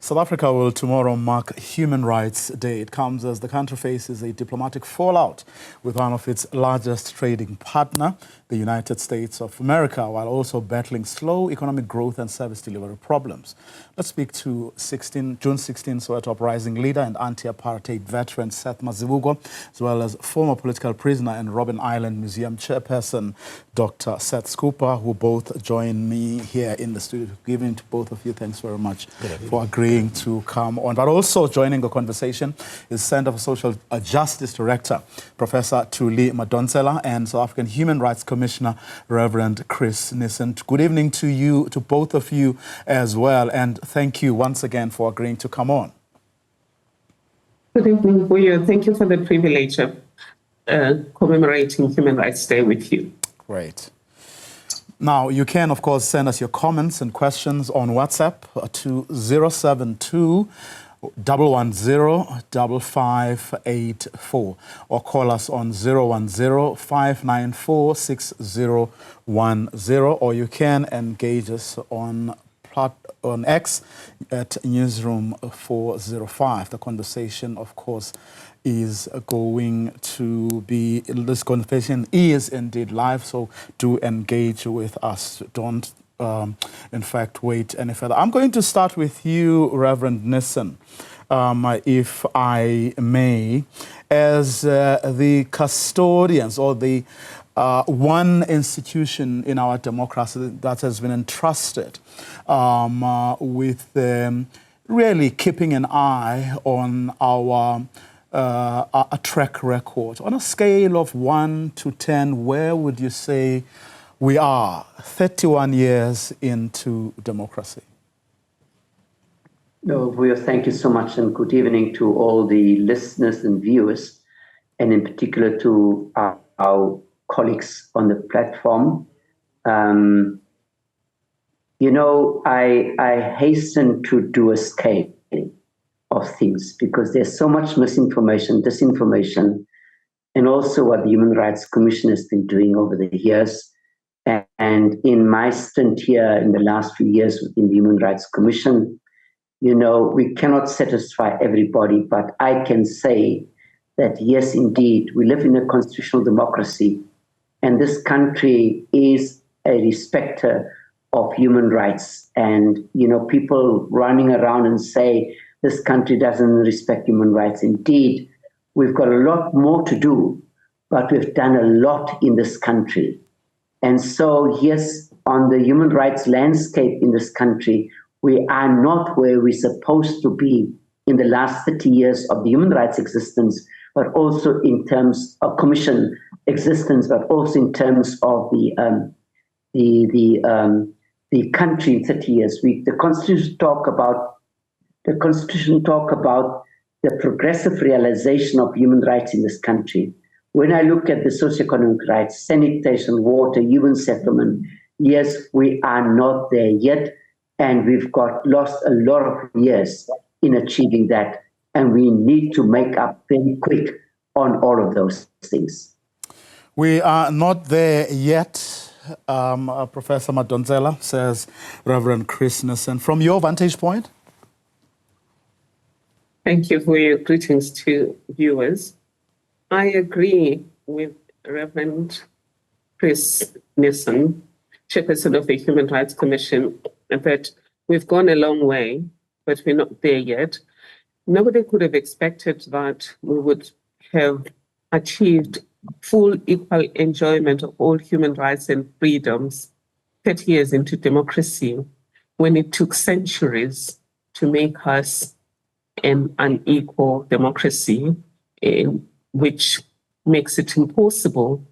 South Africa will tomorrow mark Human Rights Day. It comes as the country faces a diplomatic fallout with one of its largest trading partner, the United States of America, while also battling slow economic growth and service delivery problems. Let's speak to June 16 Soweto uprising leader and anti-apartheid veteran Seth Mazibuko, as well as former political prisoner and Robben Island Museum chairperson Dr. Seth Scooper, who both join me here in the studio. Giving to both of you, thanks very much for agreeing to come on. But also joining the conversation is Center for Social Justice Director, Professor Thuli Madonsela, and South African Human Rights Commissioner, Reverend Chris Nissen. Good evening to you, to both of you as well, and thank you once again for agreeing to come on. Good evening, Buyo. Thank you for the privilege of commemorating Human Rights Day with you. Great. Now, you can, of course, send us your comments and questions on WhatsApp to 072 110 5584 or call us on 010 594 6010, or you can engage us on X at Newzroom 405. The conversation, of course, is going to be, this conversation is indeed live, so do engage with us. Don't, in fact, wait any further. I'm going to start with you, Reverend Nissen, if I may, as the custodians or the one institution in our democracy that has been entrusted with really keeping an eye on our a track record. On a scale of 1 to 10, where would you say we are 31 years into democracy? No, Vuyo, thank you so much, and good evening to all the listeners and viewers, and in particular to our colleagues on the platform. You know, I hasten to do a scale of things because there's so much misinformation, disinformation, and also what the Human Rights Commission has been doing over the years. And in my stint here in the last few years within the Human Rights Commission, you know, we cannot satisfy everybody, but I can say that yes, indeed, we live in a constitutional democracy, and this country is a respecter of human rights. And, you know, people running around and say, this country doesn't respect human rights. Indeed, we've got a lot more to do, but we've done a lot in this country. And so, yes, on the human rights landscape in this country, we are not where we're supposed to be in the last 30 years of the human rights existence, but also in terms of commission existence, but also in terms of the country in 30 years. The Constitution talk about the progressive realization of human rights in this country. When I look at the socioeconomic rights, sanitation, water, human settlement, yes, we are not there yet, and we've lost a lot of years in achieving that, and we need to make up very quick on all of those things. We are not there yet, Professor Madonsela, says Reverend Chris Nissen. From your vantage point? Thank you for your greetings to viewers. I agree with Reverend Chris Nissen, chairperson of the Human Rights Commission, that we've gone a long way, but we're not there yet. Nobody could have expected that we would have achieved full equal enjoyment of all human rights and freedoms 30 years into democracy, when it took centuries to make us an unequal democracy, which makes it impossible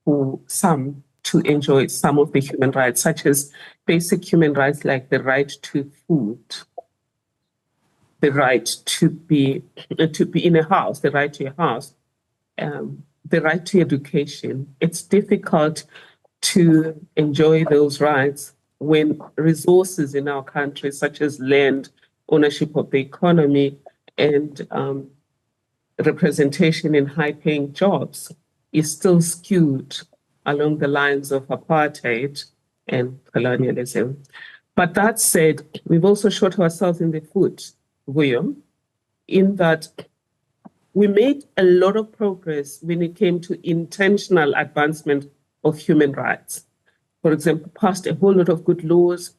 for some to enjoy some of the human rights, such as basic human rights like the right to food, the right to be in a house, the right to a house, the right to education. It's difficult to enjoy those rights when resources in our country, such as land, ownership of the economy, and representation in high-paying jobs is still skewed along the lines of apartheid and colonialism. But that said, we've also shot ourselves in the foot, William, in that we made a lot of progress when it came to intentional advancement of human rights. For example, passed a whole lot of good laws,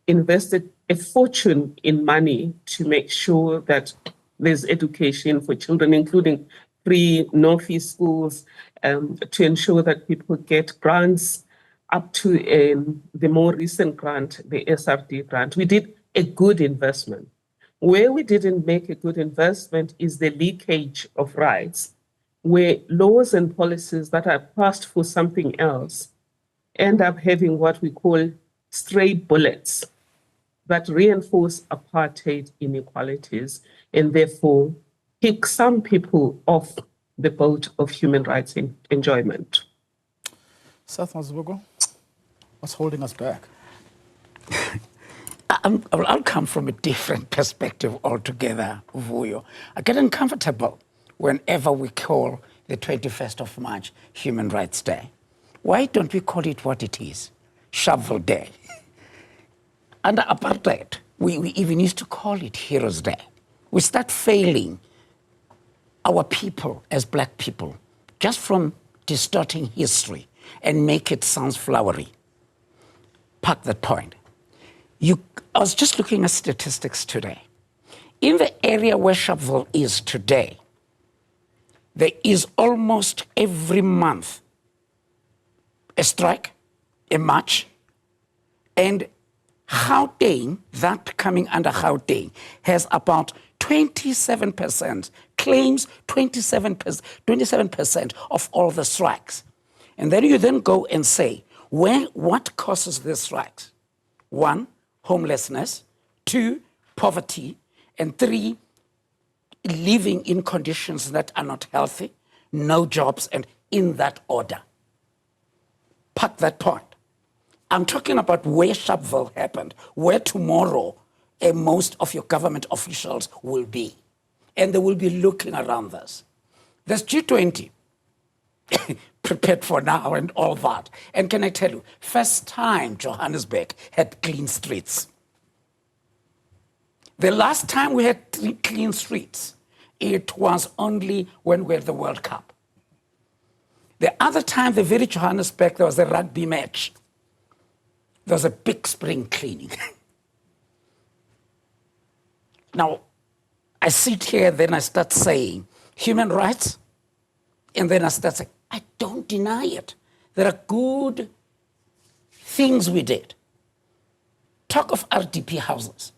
invested a fortune in money to make sure that there's education for children, including free no-fee schools, to ensure that people get grants up to the more recent grant, the SRD grant. We did a good investment. Where we didn't make a good investment is the leakage of rights, where laws and policies that are passed for something else end up having what we call stray bullets that reinforce apartheid inequalities and therefore kick some people off the boat of human rights enjoyment. Seth Mazibuko, what's holding us back? I'll come from a different perspective altogether, Vuyo. I get uncomfortable whenever we call the 21st of March Human Rights Day. Why don't we call it what it is? Shovel Day. Under apartheid, we even used to call it Heroes Day. We start failing our people as black people just from distorting history and make it sound flowery. Park that point. I was just looking at statistics today. In the area where Sharpeville is today, there is almost every month a strike, a march, and Gauteng, that coming under Gauteng, has about 27%, claims 27% of all the strikes. And then you then go and say, what causes these strikes? 1, homelessness, 2, poverty, and 3, living in conditions that are not healthy, no jobs, and in that order. Park that point. I'm talking about where Sharpeville happened, where tomorrow most of your government officials will be. And they will be looking around this. There's G20 prepared for now and all that. And can I tell you, first time Johannesburg had clean streets. The last time we had clean streets, it was only when we had the World Cup. The other time, the very Johannesburg, there was a rugby match. There was a big spring cleaning. Now, I sit here, then I start saying, human rights, and then I start saying, I don't deny it. There are good things we did. Talk of RDP houses.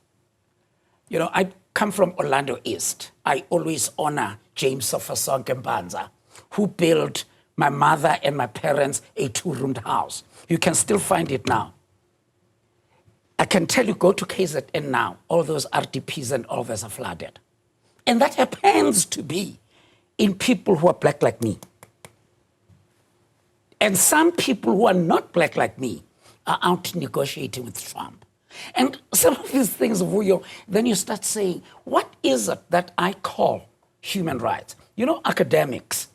You know, I come from Orlando East. I always honor James Sofasonke Mbanza, who built my mother and my parents a 2-roomed house. You can still find it now. I can tell you, go to KZN now, all those RDPs and all those are flooded. And that happens to be in people who are black like me. And some people who are not black like me are out negotiating with Trump. And some of these things, then you start saying, what is it that I call human rights? You know, academics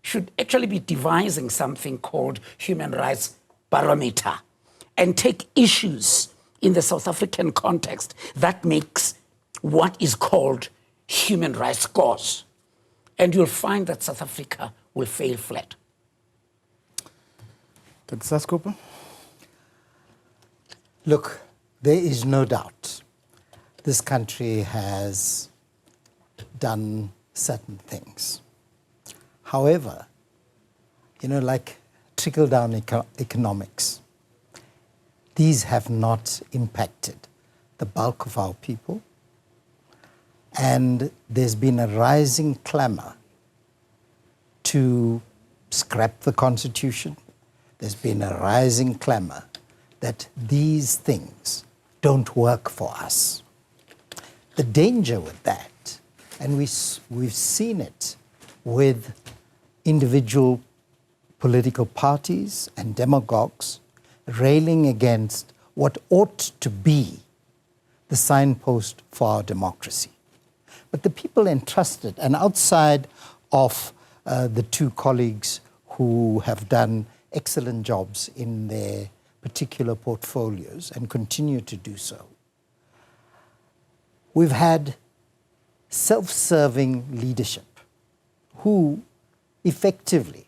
should actually be devising something called human rights barometer and take issues in the South African context that makes what is called human rights scores. And you'll find that South Africa will fail flat. Dr. Saskopa? Look, there is no doubt this country has done certain things. However, you know, like trickle-down economics, these have not impacted the bulk of our people. And there's been a rising clamor to scrap the Constitution. There's been a rising clamor that these things don't work for us. The danger with that, and we've seen it with individual political parties and demagogues railing against what ought to be the signpost for our democracy. But the people entrusted, and outside of the two colleagues who have done excellent jobs in their particular portfolios and continue to do so. We've had self-serving leadership who effectively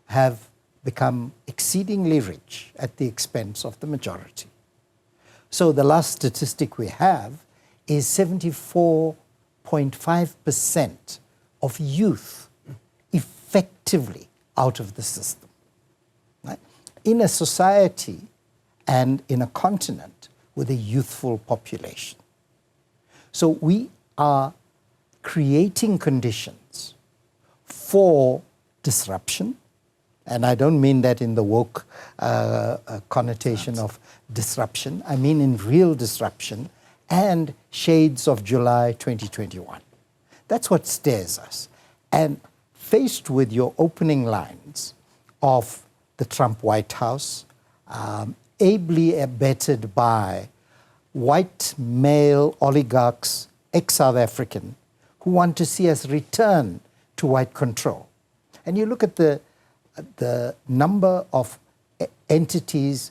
have become exceedingly rich at the expense of the majority. So the last statistic we have is 74.5% of youth effectively out of the system. Right? In a society and in a continent with a youthful population. So we are creating conditions for disruption, and I don't mean that in the woke connotation of disruption. I mean in real disruption and shades of July 2021. That's what stares us. And faced with your opening lines of the Trump White House, ably abetted by white male oligarchs, ex-South African, who want to see us return to white control. And you look at the number of entities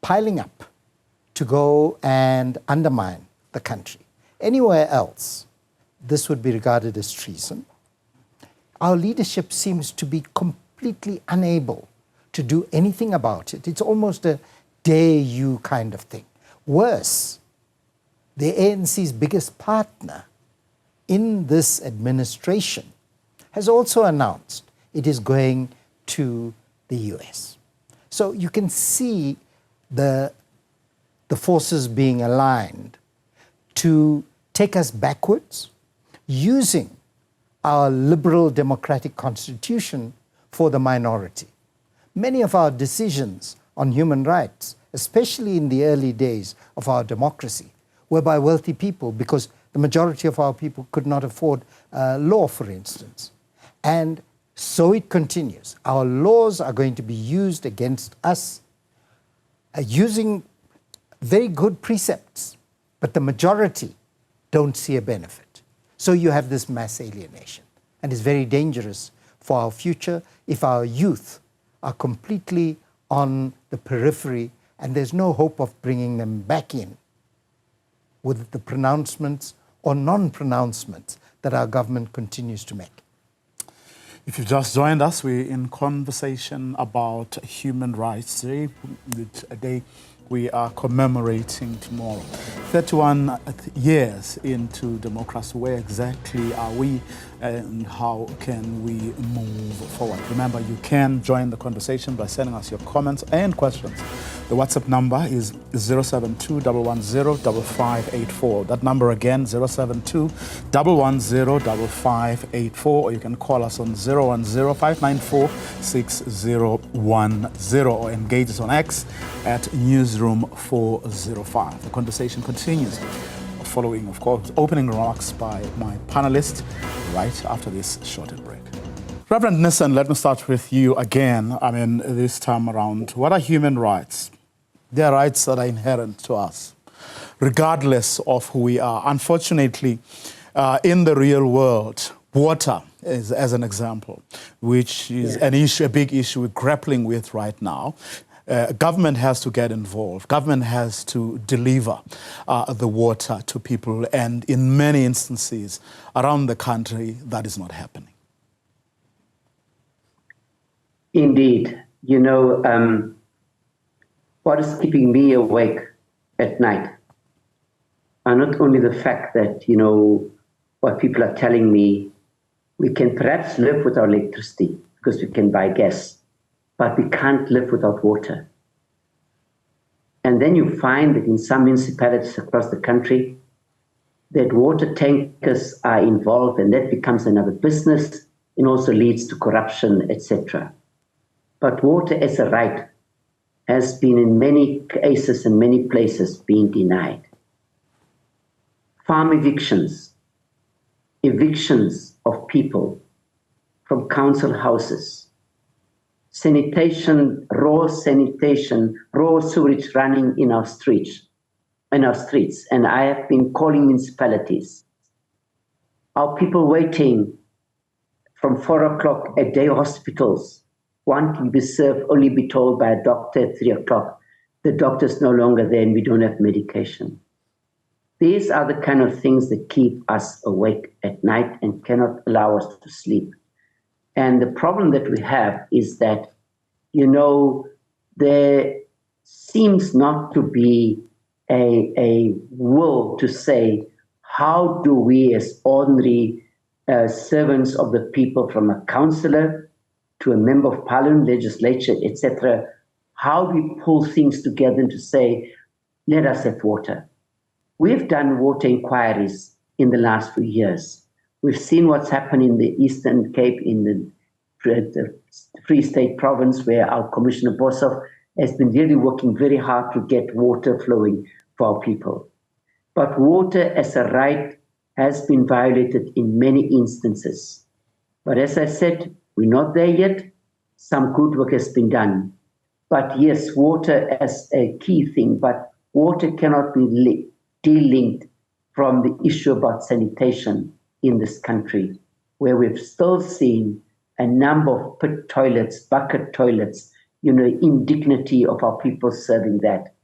piling up to go and undermine the country. Anywhere else, this would be regarded as treason. Our leadership seems to be completely unable to do anything about it. It's almost a dare you kind of thing. Worse, the ANC's biggest partner in this administration has also announced it is going to the US. So you can see the forces being aligned to take us backwards, using our liberal democratic constitution for the minority. Many of our decisions on human rights, especially in the early days of our democracy, were by wealthy people because the majority of our people could not afford law, for instance. And so it continues. Our laws are going to be used against us using very good precepts, but the majority don't see a benefit. So you have this mass alienation. And it's very dangerous for our future if our youth are completely on the periphery and there's no hope of bringing them back in with the pronouncements or non-pronouncements that our government continues to make. If you've just joined us, we're in conversation about Human Rights Day, a day we are commemorating tomorrow. 31 years into democracy, where exactly are we and how can we move forward? Remember, you can join the conversation by sending us your comments and questions. The WhatsApp number is 072-110-5584. That number again, 072-110-5584, or you can call us on 010-594-6010, or engage us on X at Newzroom 405. The conversation continues following, of course, opening remarks by my panelists right after this short break. Reverend Nissen, let me start with you again. I mean, this time around, what are human rights? They are rights that are inherent to us, regardless of who we are. Unfortunately, in the real world, water is, as an example, which is an issue, a big issue we're grappling with right now. Government has to get involved. Government has to deliver the water to people. And in many instances around the country, that is not happening. Indeed. You know, what is keeping me awake at night are not only the fact that, you know, what people are telling me, we can perhaps live without electricity because we can buy gas, but we can't live without water. And then you find that in some municipalities across the country, that water tankers are involved, and that becomes another business and also leads to corruption, etc. But water as a right has been in many cases and many places being denied. Farm evictions, evictions of people from council houses, sanitation, raw sewage running in our streets. And I have been calling municipalities. Our people waiting from 4 o'clock at day hospitals want to be served, only be told by a doctor at 3 o'clock, the doctor's no longer there and we don't have medication. These are the kind of things that keep us awake at night and cannot allow us to sleep. And the problem that we have is that, there seems not to be a will to say, how do we as ordinary servants of the people, from a councillor to a member of parliament, legislature, etc., how do we pull things together to say, let us have water. We've done water inquiries in the last few years. We've seen what's happened in the Eastern Cape, in the Free State province, where our Commissioner Boshoff has been really working very hard to get water flowing for our people. But water as a right has been violated in many instances. But as I said, we're not there yet. Some good work has been done. But yes, water as a key thing, but water cannot be de-linked from the issue about sanitation in this country, where we've still seen a number of pit toilets, bucket toilets, indignity of our people serving that.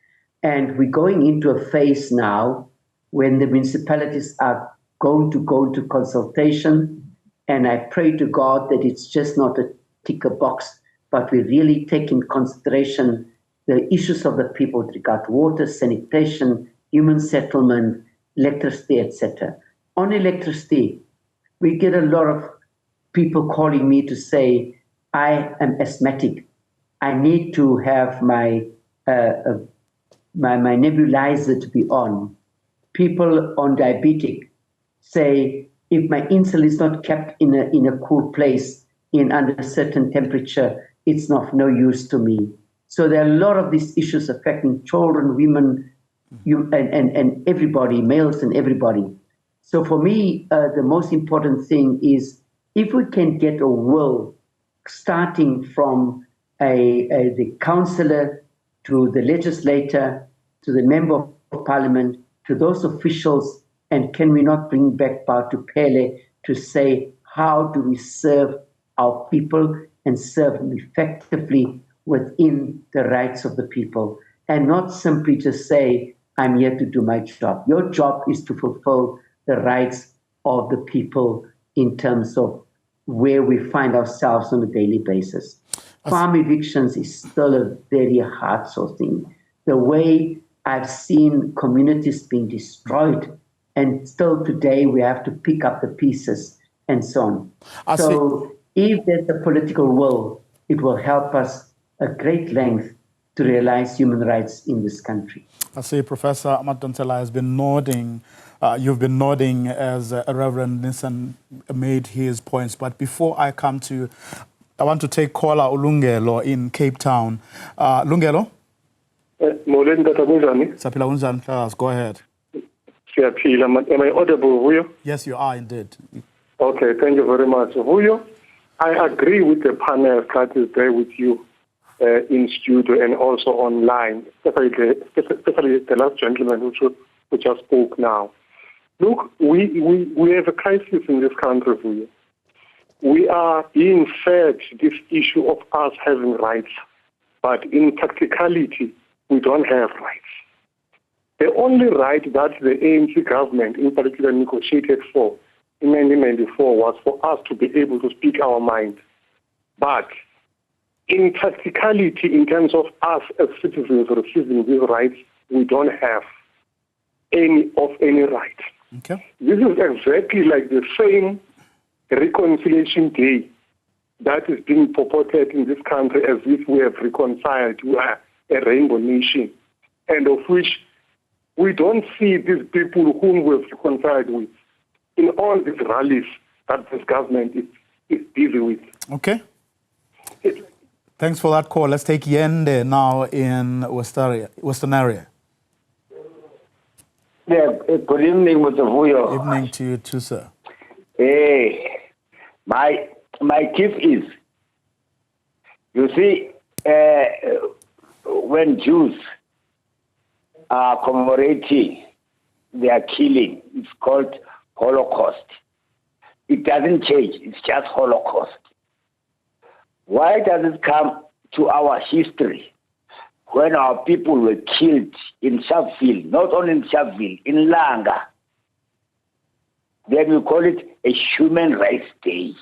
And we're going into a phase now when the municipalities are going to go into consultation. And I pray to God that it's just not a ticker box, but we really take in consideration the issues of the people with regard to water, sanitation, human settlement, electricity, etc. On electricity, we get a lot of people calling me to say, I am asthmatic. I need to have my nebulizer to be on. People on diabetic say, if my insulin is not kept in a cool place, under a certain temperature, it's of no use to me. So there are a lot of these issues affecting children, women, and everybody, males and everybody. So for me, the most important thing is if we can get a will starting from the councillor to the legislator to the member of parliament to those officials, and can we not bring back power to Pele to say, how do we serve our people and serve them effectively within the rights of the people, and not simply to say, I'm here to do my job. Your job is to fulfill the rights of the people in terms of where we find ourselves on a daily basis. Farm evictions is still a very hard sort of thing. The way I've seen communities being destroyed, and still today we have to pick up the pieces and so on. If there's a political will, it will help us at great length to realize human rights in this country. I see Professor Matontela has been nodding. You've been nodding as Reverend Nissen made his points. But before I come to you, I want to take caller Ulungelo in Cape Town. Lungelo? Go ahead. Am I audible, Vuyo? Yes, you are indeed. Okay, thank you very much. Vuyo, I agree with the panel that is there with you in studio and also online, especially the last gentleman who just spoke now. Look, we have a crisis in this country, Vuyo. We are being fed this issue of us having rights, but in practicality, we don't have rights. The only right that the ANC government in particular negotiated for in 1994 was for us to be able to speak our mind. But in practicality, in terms of us as citizens receiving these rights, we don't have any right. Okay. This is exactly like the same reconciliation day that is being purported in this country as if we have reconciled, we are a rainbow nation, and of which we don't see these people whom we've reconciled with in all these rallies that this government is busy with. Okay. Thanks for that call. Let's take Yende now in Western area. Yeah, good evening, Mr. Vuyo. Evening to you too, sir. Hey, my gift is, you see, when Jews are commemorating their killing, it's called Holocaust. It doesn't change, it's just Holocaust. Why does it come to our history when our people were killed in Sharpeville, not only in Sharpeville, in Langa? Then we call it a Human Rights Day.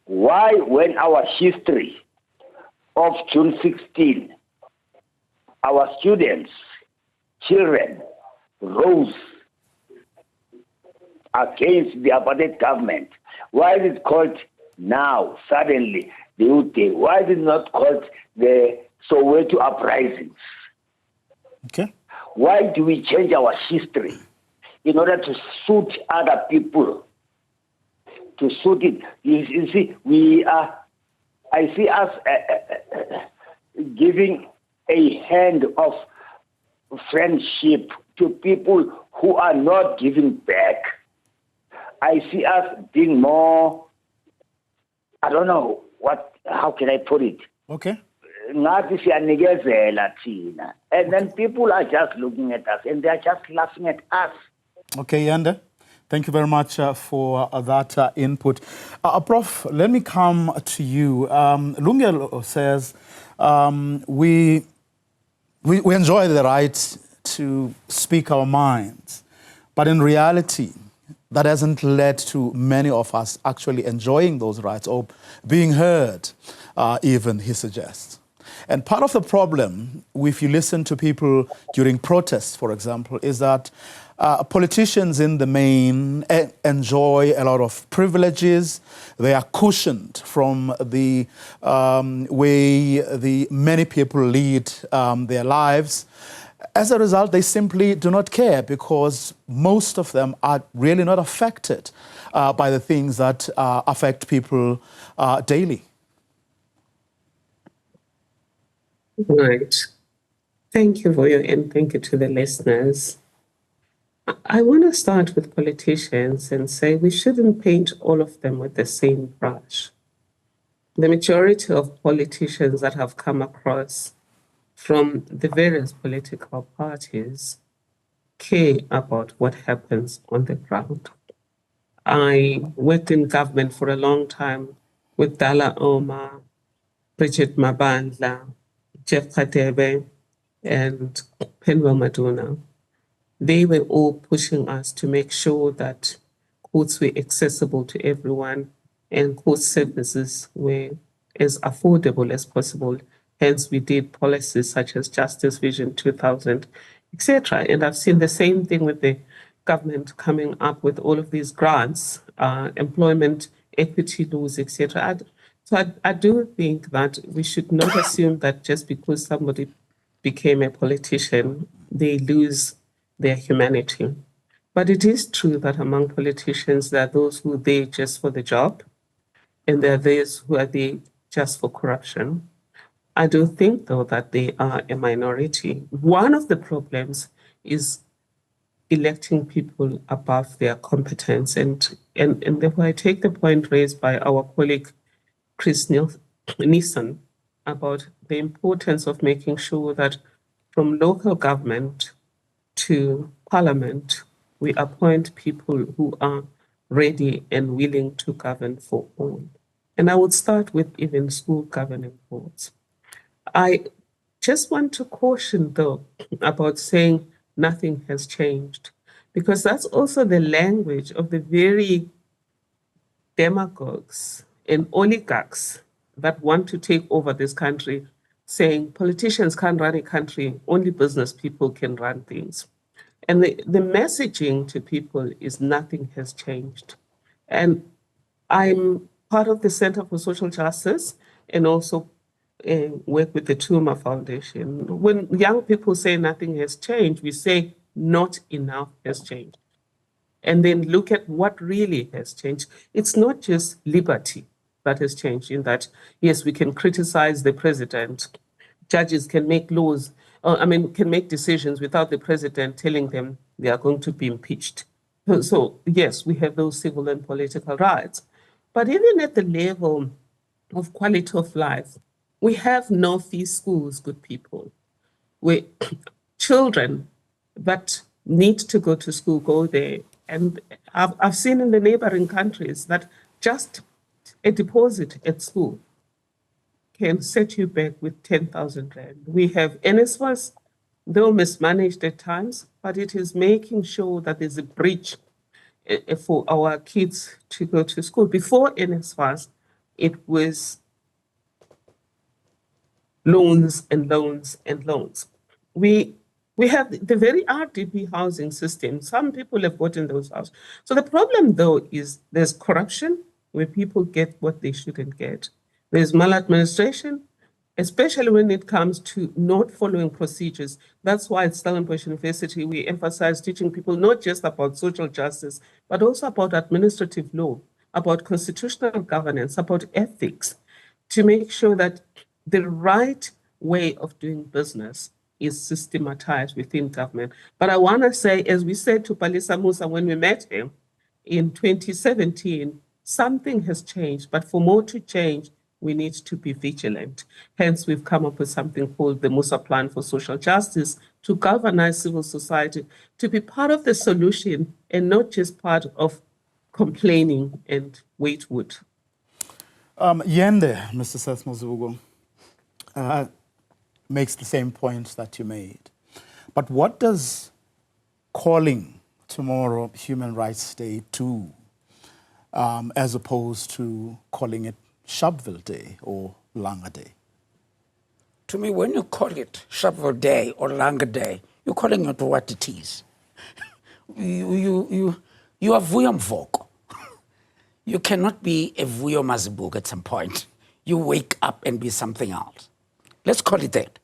Why, when our history of June 16, our students, children, rose against the apartheid government, why is it called now, suddenly, the Youth Day? Why is it not called the Soweto uprisings? Okay. Why do we change our history in order to suit other people? To suit it. You see, I see us giving a hand of friendship to people who are not giving back. I see us being more, I don't know, how can I put it? Okay. And then people are just looking at us and they are just laughing at us. Okay, Yanda. Thank you very much for that input. Prof, let me come to you. Lungelo says we enjoy the right to speak our minds, but in reality, that hasn't led to many of us actually enjoying those rights or being heard, even, he suggests. And part of the problem, if you listen to people during protests, for example, is that politicians in the main enjoy a lot of privileges. They are cushioned from the way the many people lead their lives. As a result, they simply do not care because most of them are really not affected by the things that affect people daily. Right. Thank you, Voyo, and thank you to the listeners. I want to start with politicians and say we shouldn't paint all of them with the same brush. The majority of politicians that have come across from the various political parties care about what happens on the ground. I worked in government for a long time with Dala Omar, Bridget Mabandla, Jeff Kadebe, and Penwell Maduna. They were all pushing us to make sure that courts were accessible to everyone and court services were as affordable as possible. Hence, we did policies such as Justice Vision 2000, etc. And I've seen the same thing with the government coming up with all of these grants, employment equity laws, etc. So I do think that we should not assume that just because somebody became a politician, they lose their humanity. But it is true that among politicians, there are those who are there just for the job, and there are those who are there just for corruption. I do think, though, that they are a minority. One of the problems is electing people above their competence. And therefore, I take the point raised by our colleague, Chris Nissen, about the importance of making sure that from local government to parliament, we appoint people who are ready and willing to govern for all. And I would start with even school governing boards. I just want to caution, though, about saying nothing has changed, because that's also the language of the very demagogues and oligarchs that want to take over this country, saying politicians can't run a country, only business people can run things. And the messaging to people is nothing has changed. And I'm part of the Center for Social Justice and also work with the Tuma Foundation. When young people say nothing has changed, we say not enough has changed. And then look at what really has changed. It's not just liberty that has changed in that, yes, we can criticize the president. Judges can make laws, can make decisions without the president telling them they are going to be impeached. So yes, we have those civil and political rights. But even at the level of quality of life, we have no-fee schools, good people, where children that need to go to school go there. And I've seen in the neighboring countries that just a deposit at school can set you back with 10,000 rand. We have NSFAS, though mismanaged at times, but it is making sure that there's a bridge for our kids to go to school. Before NSFAS, it was loans and loans and loans. We have the very RDP housing system. Some people have gotten those houses. So the problem, though, is there's corruption where people get what they shouldn't get. There's maladministration, especially when it comes to not following procedures. That's why at Stellenbosch University, we emphasize teaching people not just about social justice, but also about administrative law, about constitutional governance, about ethics, to make sure that the right way of doing business is systematized within government. But I want to say, as we said to Palisa Musa when we met him in 2017, something has changed, but for more to change, we need to be vigilant. Hence, we've come up with something called the Musa Plan for Social Justice to galvanize civil society, to be part of the solution and not just part of complaining and wait wood. Yende, Mr. Seth Mazugo, makes the same points that you made. But what does calling tomorrow Human Rights Day do, as opposed to calling it Sharpeville Day or Langa Day? To me, when you call it Sharpeville Day or Langa Day, you're calling it what it is. You are Vuyo Mvoko. You cannot be a Vuyo Mazibuk at some point. You wake up and be something else. Let's call it that.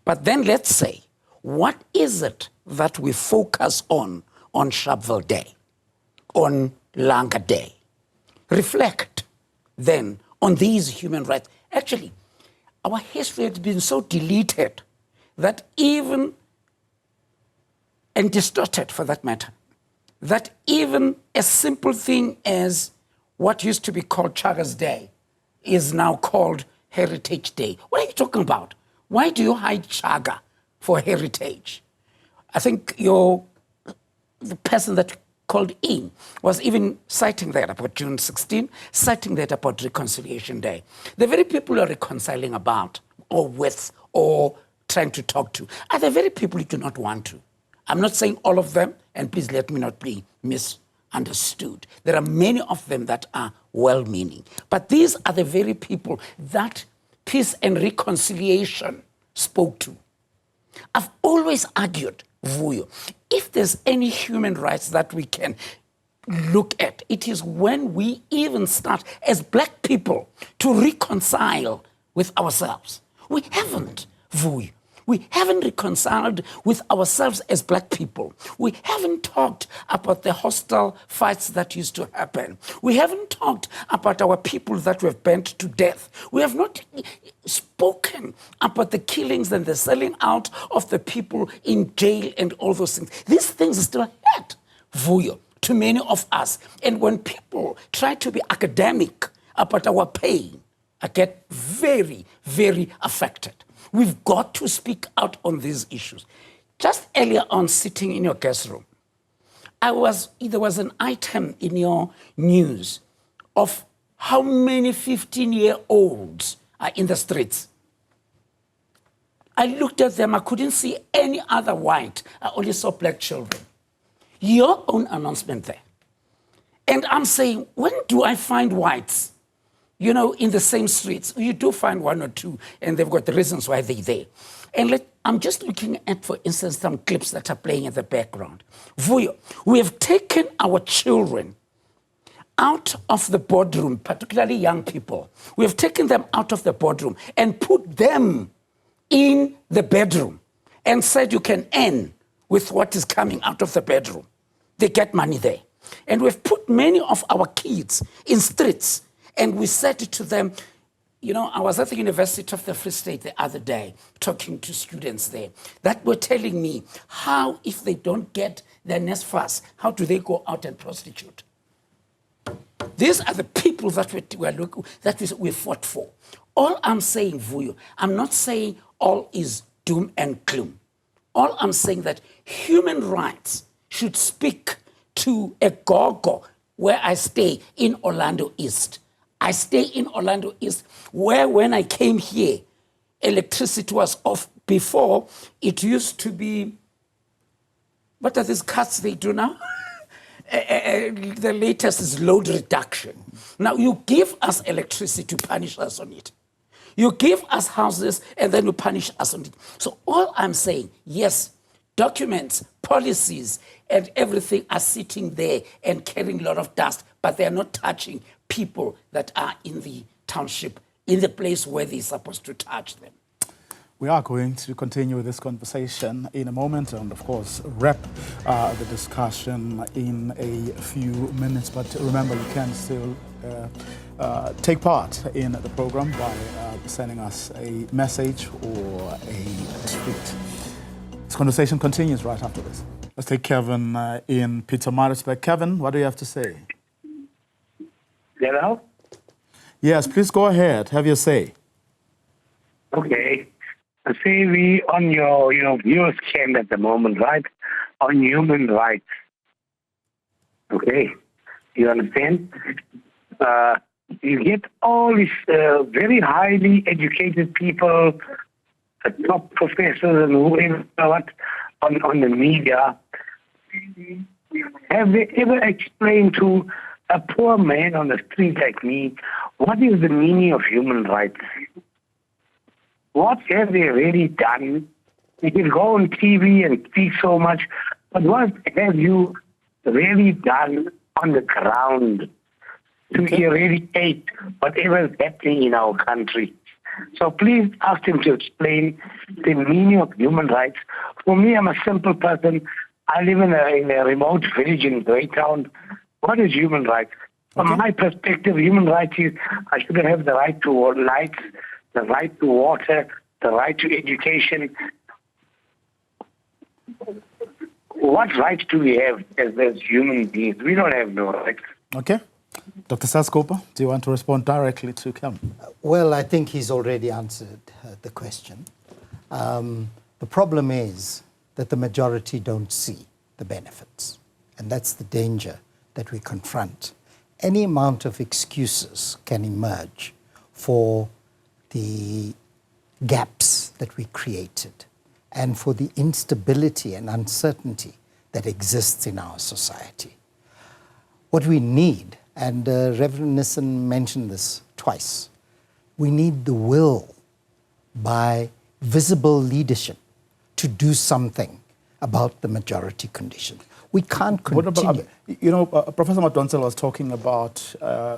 But then let's say, what is it that we focus on Sharpeville Day, on Langa Day? Reflect then on these human rights. Actually, our history has been so deleted that even, and distorted for that matter, that even a simple thing as what used to be called Chaga's Day is now called Heritage Day. What are you talking about? Why do you hide Chaga for heritage? I think the person that called in was even citing that about June 16, citing that about Reconciliation Day. The very people you're reconciling about or with or trying to talk to are the very people you do not want to. I'm not saying all of them, and please let me not be misunderstood. There are many of them that are well-meaning. But these are the very people that peace and reconciliation spoke to. I've always argued, Vuyo, if there's any human rights that we can look at, it is when we even start as black people to reconcile with ourselves. We haven't, Vuyo. We haven't reconciled with ourselves as black people. We haven't talked about the hostile fights that used to happen. We haven't talked about our people that were burnt to death. We have not spoken about the killings and the selling out of the people in jail and all those things. These things still hurt, Vuyo, to many of us. And when people try to be academic about our pain, I get very, very affected. We've got to speak out on these issues. Just earlier on, sitting in your guest room, there was an item in your news of how many 15-year-olds are in the streets. I looked at them, I couldn't see any other white. I only saw black children. Your own announcement there. And I'm saying, when do I find whites? You know, in the same streets, you do find one or two, and they've got the reasons why they're there. And I'm just looking at, for instance, some clips that are playing in the background. Vuyo, we have taken our children out of the boardroom, particularly young people. We have taken them out of the boardroom and put them in the bedroom and said you can earn with what is coming out of the bedroom. They get money there. And we've put many of our kids in streets. And we said to them, you know, I was at the University of the Free State the other day talking to students there that were telling me how, if they don't get their NSFAS, how do they go out and prostitute? These are the people that we fought for. All I'm saying, Vuyo, I'm not saying all is doom and gloom. All I'm saying that human rights should speak to a gogo where I stay in Orlando East. I stay in Orlando East, where when I came here, electricity was off. Before, it used to be, what are these cuts they do now? The latest is load reduction. Now, you give us electricity to punish us on it. You give us houses and then you punish us on it. So all I'm saying, yes, documents, policies, and everything are sitting there and carrying a lot of dust, but they're not touching people that are in the township, in the place where they're supposed to touch them. We are going to continue this conversation in a moment and, of course, wrap the discussion in a few minutes. But remember, you can still take part in the program by sending us a message or a tweet. This conversation continues right after this. Let's take Kevin in Pietermaritzburg. Kevin, what do you have to say? Hello? Yes, please go ahead. Have your say. Okay. I see we on your news cam at the moment, right? On human rights. Okay. You understand? You get all these very highly educated people, top professors and whoever what on the media. Have they ever explained to a poor man on the street like me what is the meaning of human rights? What have they really done? You can go on TV and speak so much, but what have you really done on the ground to eradicate whatever is happening in our country? So please ask him to explain the meaning of human rights. For me, I'm a simple person. I live in a remote village in Greytown. What is human rights? From my perspective, human rights is I should have the right to lights, the right to water, the right to education. What rights do we have as human beings? We don't have no rights. Okay. Dr. Saskopa, do you want to respond directly to Kevin? Well, I think he's already answered the question. The problem is that the majority don't see the benefits. And that's the danger that we confront. Any amount of excuses can emerge for the gaps that we created and for the instability and uncertainty that exists in our society. What we need, and Reverend Nissen mentioned this twice, we need the will by visible leadership to do something about the majority condition. We can't continue. Professor Madonsela was talking about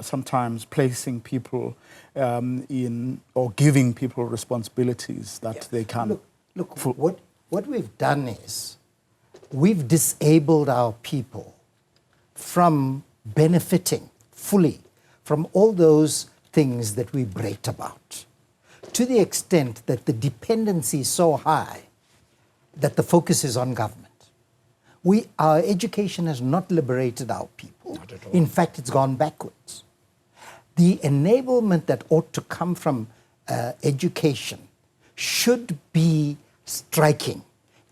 sometimes placing people in or giving people responsibilities that they can't. Look, what we've done is we've disabled our people from benefiting fully from all those things that we brayed about, to the extent that the dependency is so high that the focus is on government. Our education has not liberated our people. Not at all. In fact, it's gone backwards. The enablement that ought to come from education should be striking.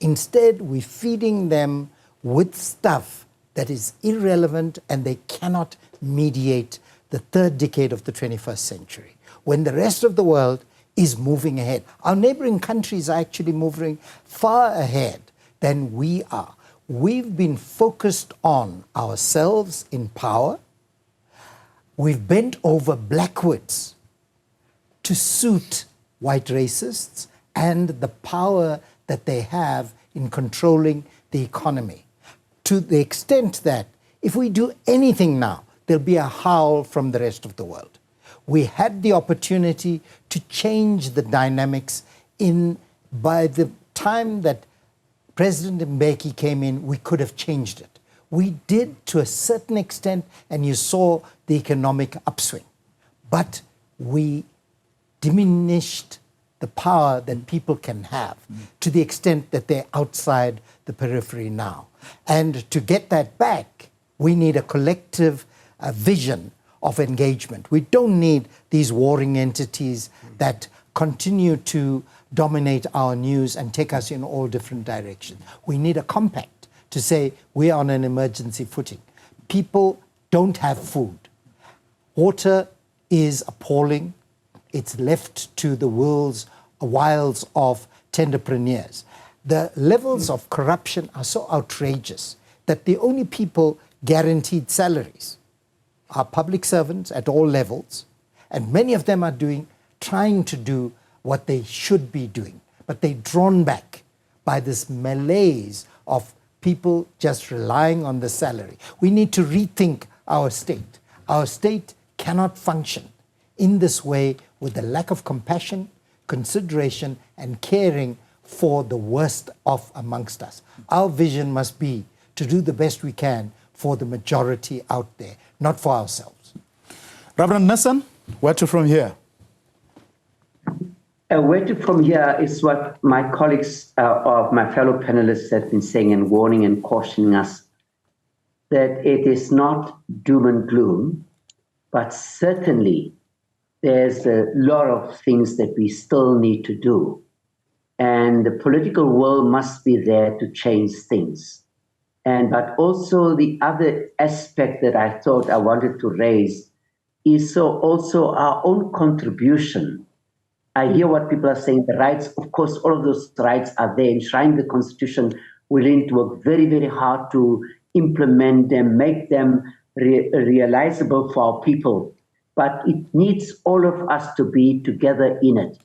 Instead, we're feeding them with stuff that is irrelevant and they cannot mediate the third decade of the 21st century, when the rest of the world is moving ahead. Our neighboring countries are actually moving far ahead than we are. We've been focused on ourselves in power. We've bent over backwards to suit white racists and the power that they have in controlling the economy, to the extent that if we do anything now, there'll be a howl from the rest of the world. We had the opportunity to change the dynamics by the time that President Mbeki came in, we could have changed it. We did to a certain extent, and you saw the economic upswing. But we diminished the power that people can have to the extent that they're outside the periphery now. And to get that back, we need a collective vision of engagement. We don't need these warring entities that continue to dominate our news and take us in all different directions. We need a compact to say we are on an emergency footing. People don't have food. Water is appalling. It's left to the wilds of tenderpreneurs. The levels of corruption are so outrageous that the only people guaranteed salaries are public servants at all levels, and many of them are trying to do what they should be doing, but they're drawn back by this malaise of people just relying on the salary. We need to rethink our state. Our state cannot function in this way with the lack of compassion, consideration, and caring for the worst off amongst us. Our vision must be to do the best we can for the majority out there, not for ourselves. Reverend Nissan, where to from here? Where to from here is what my colleagues of my fellow panelists have been saying and warning and cautioning us, that it is not doom and gloom, but certainly there's a lot of things that we still need to do. And the political will must be there to change things. But also the other aspect that I thought I wanted to raise is also our own contribution. I hear what people are saying, the rights, of course, all of those rights are there, enshrined in the Constitution. We need to work very, very hard to implement them, make them realizable for our people. But it needs all of us to be together in it.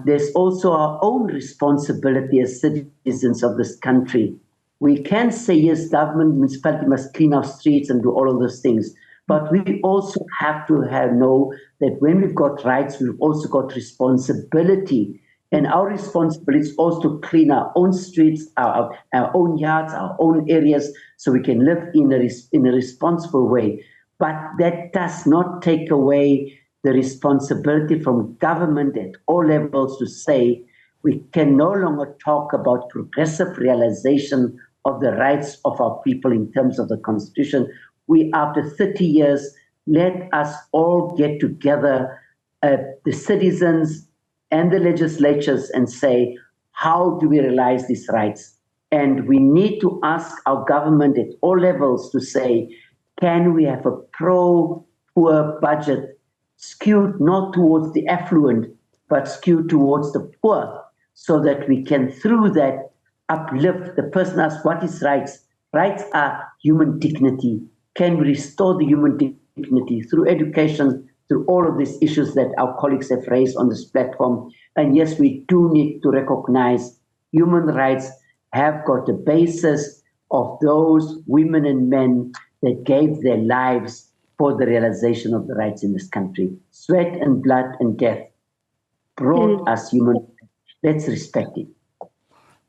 There's also our own responsibility as citizens of this country. We can say, yes, government, municipality must clean our streets and do all of those things. But we also have to know that when we've got rights, we've also got responsibility. And our responsibility is also to clean our own streets, our own yards, our own areas, so we can live in a responsible way. But that does not take away the responsibility from government at all levels to say we can no longer talk about progressive realization of the rights of our people in terms of the Constitution. We, after 30 years, let us all get together, the citizens and the legislatures, and say, how do we realize these rights? And we need to ask our government at all levels to say, can we have a pro-poor budget skewed not towards the affluent, but skewed towards the poor, so that we can, through that, uplift the person. Asks, what is rights? Rights are human dignity. Can we restore the human dignity through education, through all of these issues that our colleagues have raised on this platform? And yes, we do need to recognize human rights have got the basis of those women and men that gave their lives for the realization of the rights in this country. Sweat and blood and death brought us human rights. Let's respect it.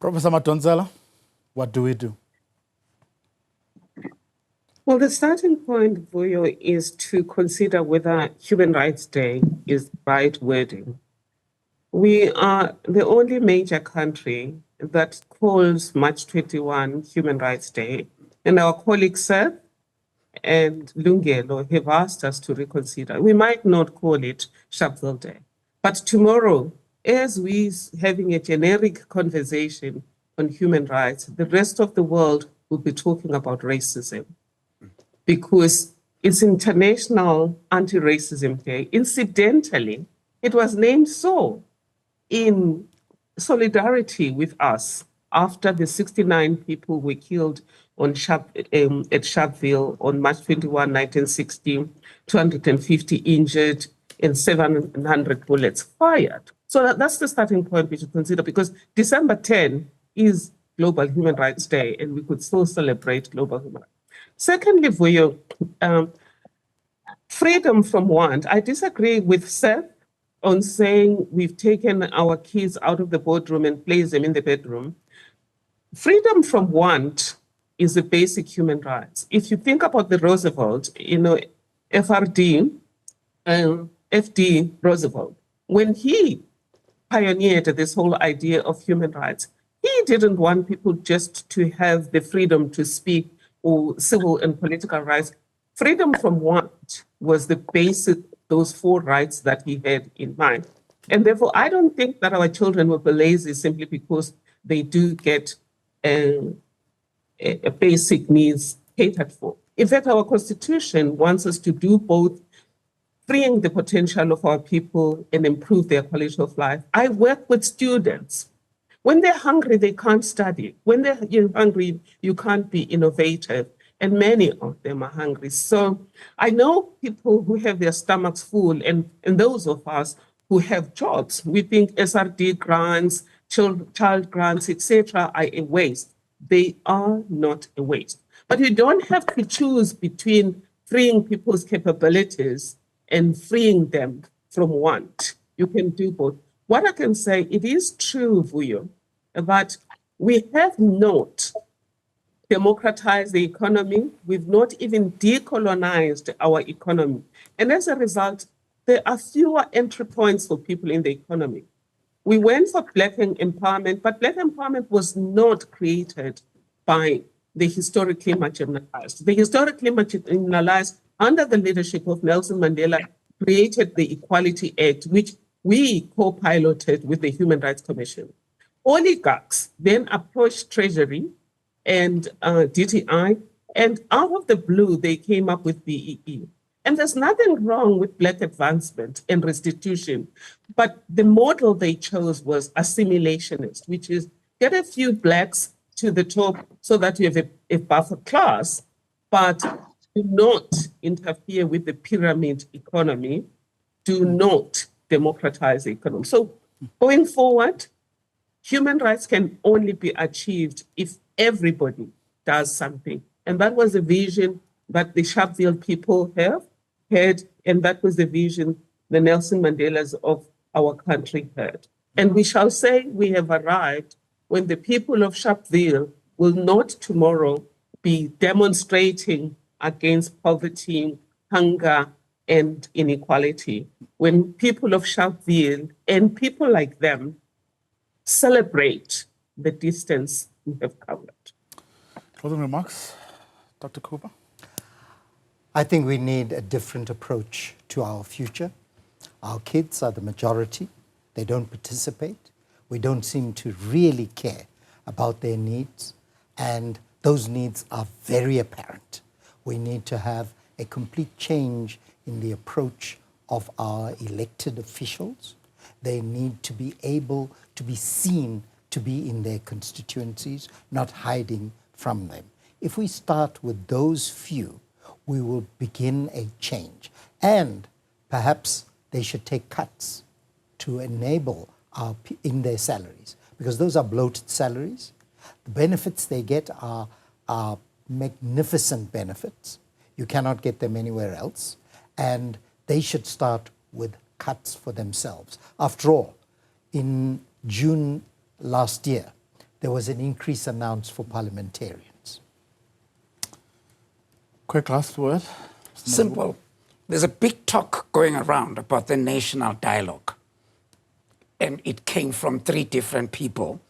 Professor Madonsela, what do we do? Well, the starting point, Vuyo, is to consider whether Human Rights Day is the right wording. We are the only major country that calls March 21 Human Rights Day, and our colleagues Seth and Lungelo have asked us to reconsider. We might not call it Sharpeville Day, but tomorrow, as we're having a generic conversation on human rights, the rest of the world will be talking about racism, because it's International Anti-Racism Day. Incidentally, it was named so in solidarity with us after the 69 people were killed at Sharpeville on March 21, 1960, 250 injured, and 700 bullets fired. So that's the starting point we should consider, because December 10 is Global Human Rights Day, and we could still celebrate global human rights. Secondly, Vuyo, freedom from want. I disagree with Seth on saying we've taken our kids out of the boardroom and placed them in the bedroom. Freedom from want is a basic human right. If you think about the Roosevelt, FD Roosevelt, when he pioneered this whole idea of human rights, he didn't want people just to have the freedom to speak or civil and political rights. Freedom from want was the basic, those 4 rights that he had in mind. And therefore, I don't think that our children will be lazy simply because they do get a basic needs catered for. In fact, our Constitution wants us to do both freeing the potential of our people and improve their quality of life. I work with students. When they're hungry, they can't study. When you're hungry, you can't be innovative. And many of them are hungry. So I know people who have their stomachs full, and those of us who have jobs. We think SRD grants, child grants, etc., are a waste. They are not a waste. But you don't have to choose between freeing people's capabilities and freeing them from want. You can do both. What I can say, it is true, Vuyo, that we have not democratized the economy. We've not even decolonized our economy. And as a result, there are fewer entry points for people in the economy. We went for Black empowerment, but Black empowerment was not created by the historically marginalized. The historically marginalized, under the leadership of Nelson Mandela, created the Equality Act, which we co-piloted with the Human Rights Commission. Oligarchs then approached Treasury and DTI, and out of the blue, they came up with BEE. And there's nothing wrong with Black advancement and restitution, but the model they chose was assimilationist, which is get a few Blacks to the top so that you have a buffer class, but do not interfere with the pyramid economy, do not democratize the economy. So going forward, human rights can only be achieved if everybody does something. And that was the vision that the Sharpeville people had, and that was the vision the Nelson Mandelas of our country had. And we shall say we have arrived when the people of Sharpeville will not tomorrow be demonstrating against poverty, hunger, and inequality. When people of Sharpeville and people like them celebrate the distance we have covered. Closing remarks, Dr. Cooper? I think we need a different approach to our future. Our kids are the majority. They don't participate. We don't seem to really care about their needs, and those needs are very apparent. We need to have a complete change in the approach of our elected officials. They need to be able to be seen to be in their constituencies, not hiding from them. If we start with those few, we will begin a change. And perhaps they should take cuts to enable in their salaries, because those are bloated salaries. The benefits they get are magnificent benefits. You cannot get them anywhere else. And they should start with cuts for themselves. After all, in June last year, there was an increase announced for parliamentarians. Quick last word. Simple. There's a big talk going around about the national dialogue. And it came from 3 different people.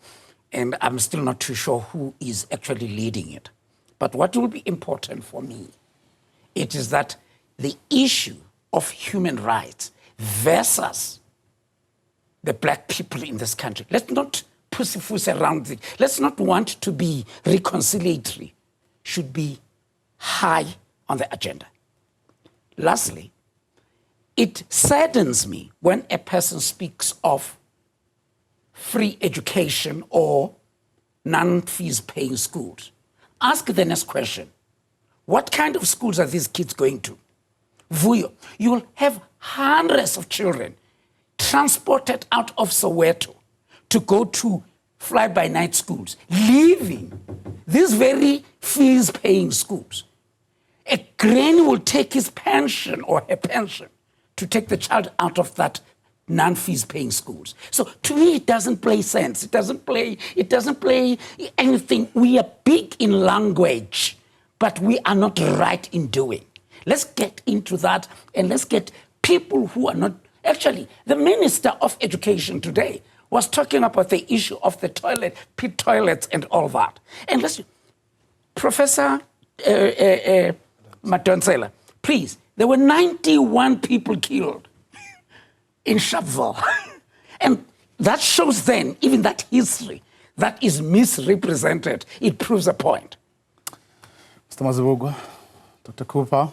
And I'm still not too sure who is actually leading it. But what will be important for me, it is that the issue of human rights versus the Black people in this country. Let's not pussyfoot around it. Let's not want to be reconciliatory. Should be high on the agenda. Lastly, it saddens me when a person speaks of free education or non-fees paying schools. Ask the next question. What kind of schools are these kids going to? Vuyo, you will have hundreds of children transported out of Soweto to go to fly-by-night schools, leaving these very fees-paying schools. A granny will take his pension or her pension to take the child out of that non-fees paying schools. So to me, it doesn't play sense. It doesn't play anything. We are big in language, but we are not right in doing. Let's get into that, and let's get people who are not. Actually, the Minister of Education today was talking about the issue of the pit toilets and all that. And let's, Professor Madonsela, please, there were 91 people killed in Sharpeville. And that shows then, even that history that is misrepresented, it proves a point. Mr. Mazivugwa, Dr. Cooper,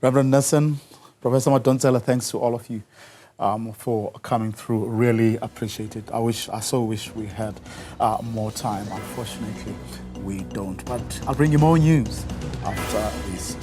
Reverend Nelson, Professor Madonsela, thanks to all of you for coming through. Really appreciate it. I so wish we had more time. Unfortunately, we don't. But I'll bring you more news after this.